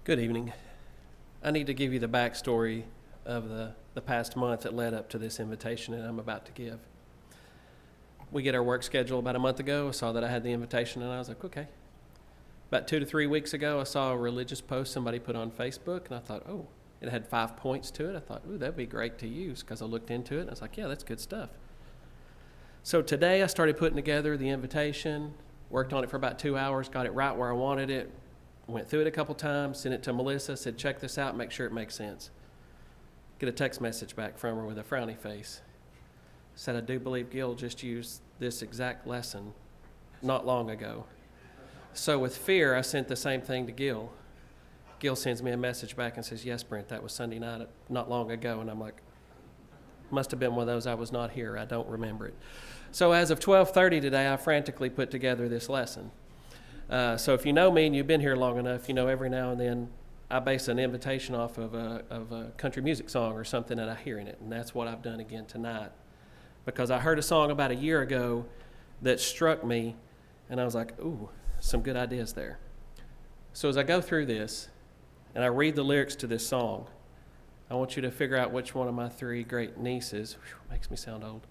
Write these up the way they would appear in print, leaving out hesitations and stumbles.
Good evening. I need to give you the backstory of the past month that led up to this invitation that I'm about to give. We get our work schedule about a month ago. I saw that I had the invitation and I was like, okay. About 2 to 3 weeks ago, I saw a religious post somebody put on Facebook and I thought, oh, it had 5 points to it. I thought, ooh, that'd be great to use because I looked into it and I was like, yeah, that's good stuff. So today I started putting together the invitation, worked on it for about 2 hours, got it right where I wanted it, went through it a couple times, sent it to Melissa, said, check this out, make sure it makes sense. Get a text message back from her with a frowny face. Said, I do believe Gil just used this exact lesson not long ago. So with fear, I sent the same thing to Gil. Gil sends me a message back and says, yes, Brent, that was Sunday night not long ago. And I'm like, must have been one of those I was not here. I don't remember it. So as of 12:30 today, I frantically put together this lesson. So if you know me and you've been here long enough, you know every now and then I base an invitation off of a country music song or something that I hear in it. And that's what I've done again tonight. Because I heard a song about a year ago that struck me, and I was like, ooh, some good ideas there. So as I go through this, and I read the lyrics to this song, I want you to figure out which one of my 3 great nieces, makes me sound old,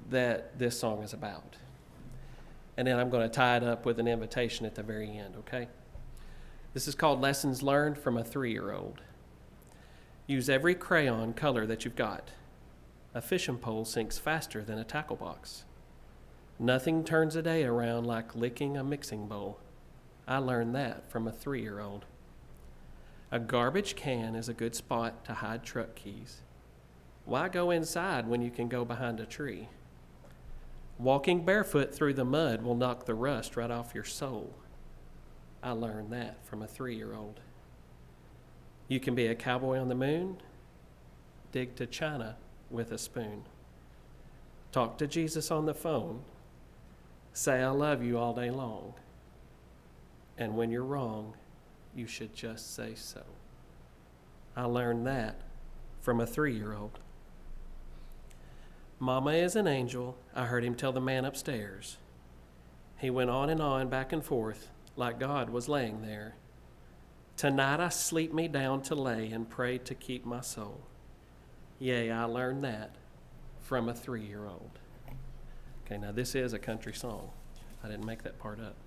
that this song is about. And then I'm going to tie it up with an invitation at the very end, okay? This is called Lessons Learned from a 3-year-old. Use every crayon color that you've got. A fishing pole sinks faster than a tackle box. Nothing turns a day around like licking a mixing bowl. I learned that from a 3-year-old. A garbage can is a good spot to hide truck keys. Why go inside when you can go behind a tree? Walking barefoot through the mud will knock the rust right off your soul. I learned that from a 3-year-old. You can be a cowboy on the moon, dig to China with a spoon. Talk to Jesus on the phone, say I love you all day long. And when you're wrong, you should just say so. I learned that from a 3-year-old. Mama is an angel, I heard him tell the man upstairs. He went on and on, back and forth, like God was laying there. Tonight I sleep me down to lay and pray to keep my soul. Yea, I learned that from a 3-year-old. Okay, now this is a country song. I didn't make that part up.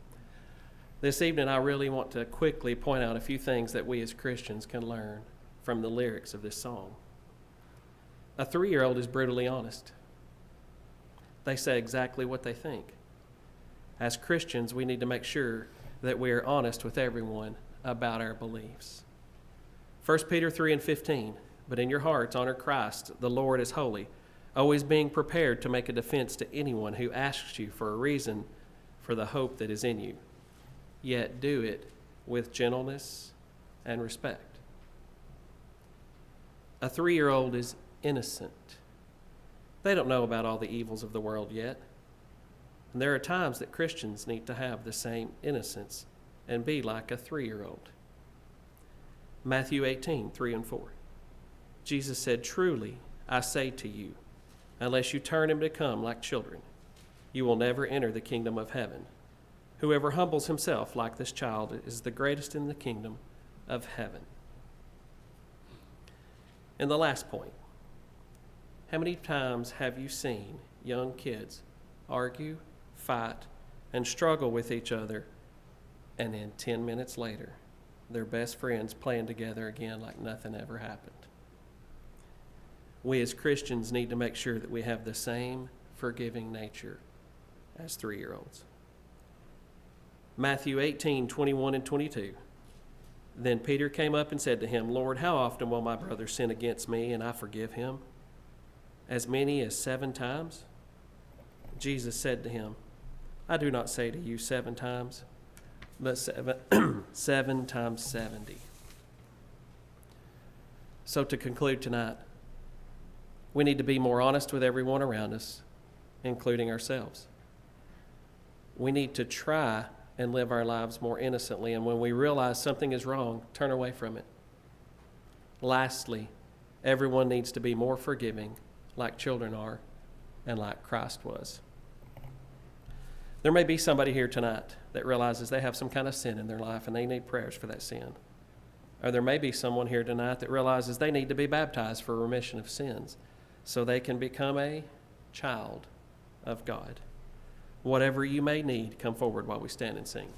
This evening, I really want to quickly point out a few things that we as Christians can learn from the lyrics of this song. A 3-year-old is brutally honest. They say exactly what they think. As Christians, we need to make sure that we are honest with everyone about our beliefs. 1 Peter 3:15, but in your hearts honor Christ, the Lord is holy, always being prepared to make a defense to anyone who asks you for a reason for the hope that is in you. Yet do it with gentleness and respect. A 3-year-old is innocent. They don't know about all the evils of the world yet. And there are times that Christians need to have the same innocence and be like a 3-year-old. Matthew 18:3-4. Jesus said, truly, I say to you, unless you turn and become like children, you will never enter the kingdom of heaven. Whoever humbles himself like this child is the greatest in the kingdom of heaven. And the last point, how many times have you seen young kids argue, fight, and struggle with each other, and then 10 minutes later, they're best friends playing together again like nothing ever happened? We as Christians need to make sure that we have the same forgiving nature as 3-year-olds. Matthew 18:21-22. Then Peter came up and said to him, Lord, how often will my brother sin against me and I forgive him? As many as 7 times? Jesus said to him, I do not say to you 7 times, but 7 times 70. So to conclude tonight, we need to be more honest with everyone around us, including ourselves. We need to try and live our lives more innocently, and when we realize something is wrong, turn away from it. Lastly, everyone needs to be more forgiving, like children are, and like Christ was. There may be somebody here tonight that realizes they have some kind of sin in their life and they need prayers for that sin. Or there may be someone here tonight that realizes they need to be baptized for remission of sins so they can become a child of God. Whatever you may need, come forward while we stand and sing.